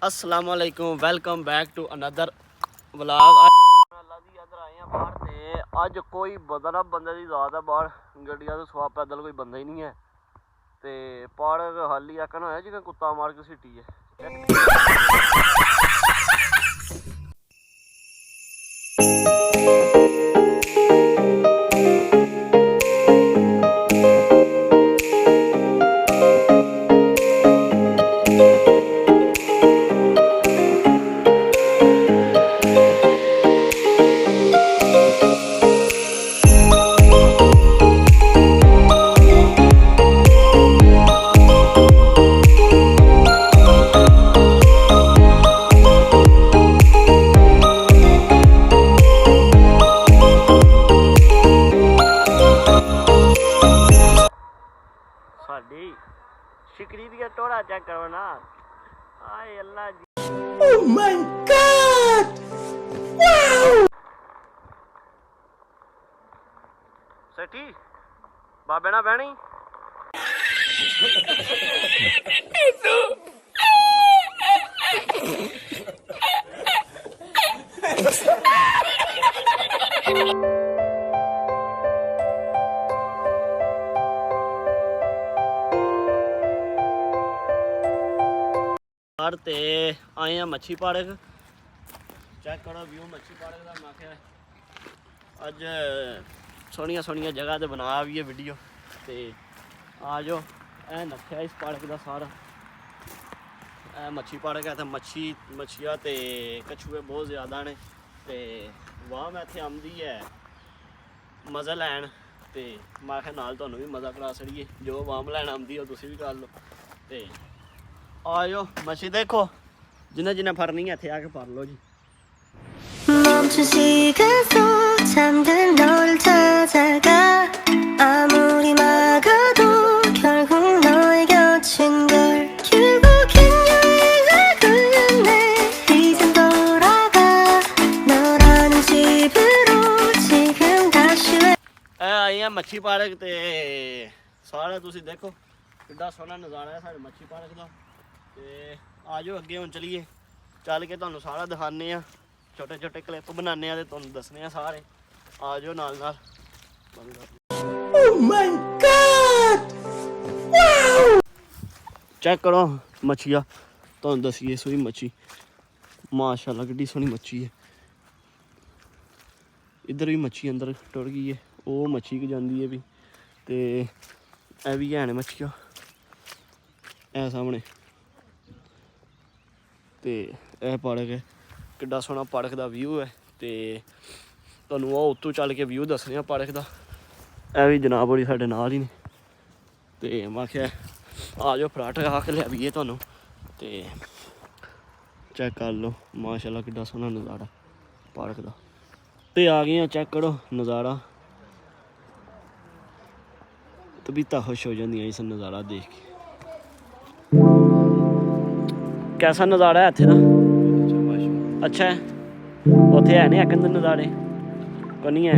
अस्सलाम वालेकुम welcome back to another vlog. Allah दी इधर आए हैं बाहर ते अज कोई बंदा बंदे दी ज़ात है बाहर गड्डियां तो सवा पैदल कोई बंदा ही नहीं है ते पार्क खाली आकन होया जिवें कुत्ता मार के सिटी है। साडी शिकरी दी टोड़ा चेक करो ना। हाय Allah ji. Oh my god wow. Sethi बाबे ना बहनी ते आए हैं मच्छी पार्क। चेक करो व्यू मच्छी पार्क का। मैं क्या अज सोहनिया सोहनिया जगह ते बना भी है वीडियो ते आ जाओ। ऐ नक्शा इस पार्क का सारा मच्छी पार्क है। तो मच्छियाँ ते कछुए बहुत ज़्यादा ने ते वाह मैं इत्थे आंदी है मज़ा लैन ते मैं आख्या नाल तुहानू भी मज़ा करा छड़िए। जो वाम लैन आंदी हो तुसीं भी कर लो ते आ जाओ मच्छी देखो। जिन्हें जिन्हें फरनी है इत्थे आके फर लो जी। 멈춘 시간 속 잠든 너를 찾아가 아무리 막아도 결국 너의 곁인 걸 결국엔 여행을 걸렸네 이젠 돌아가 너라는 집으로 지금 다시 왜 ਆਏ ਆ ਮੱਛੀ ਪਾਰਕ ਤੇ ਸਾਰਾ ਤੁਸੀਂ ਦੇਖੋ ਕਿੱਡਾ ਸੋਹਣਾ ਨਜ਼ਾਰਾ ਹੈ ਸਾਡੇ ਮੱਛੀ ਪਾਰਕ ਦਾ। ਤੇ ਆ ਜਾਓ ਅੱਗੇ ਹੁਣ ਚਲੀਏ ਚੱਲ ਕੇ ਤੁਹਾਨੂੰ ਸਾਰਾ ਦਿਖਾਉਂਦੇ ਆ। छोटे छोटे क्लिप बनाने ते तुहानू दसने आ सारे। आ जाओ नाल नाल। Oh my god wow. Check करो मच्छिया तुहानू दसिए सोही मच्छी माशाल्लाह कितनी सोहनी मच्छी है। इधर भी मच्छी अंदर टुर गई है वो मच्छी की जाती है भी ते ऐ भी है मच्छियाँ ऐ सामने ते ऐ पार्क है। किड्डा सोहना पार्क का व्यू है ते तुहानू वो उत्तों चल के व्यू दसने पार्क का। ऐ भी जनाब होरी साडे नाल ही ने ते मैं आख्या आ जाओ फराट खा के लियाइए तुहानू ते चेक कर लो माशाल्लाह किड्डा सोहना नज़ारा पार्क का। ते आ गए चेक करो नज़ारा तबीयतां खुश हो जांदियां इस नज़ारा देख के। कैसा नज़ारा है इत्थे दा? अच्छा है उत्थे है नहीं अकन नज़ारे को नहीं है।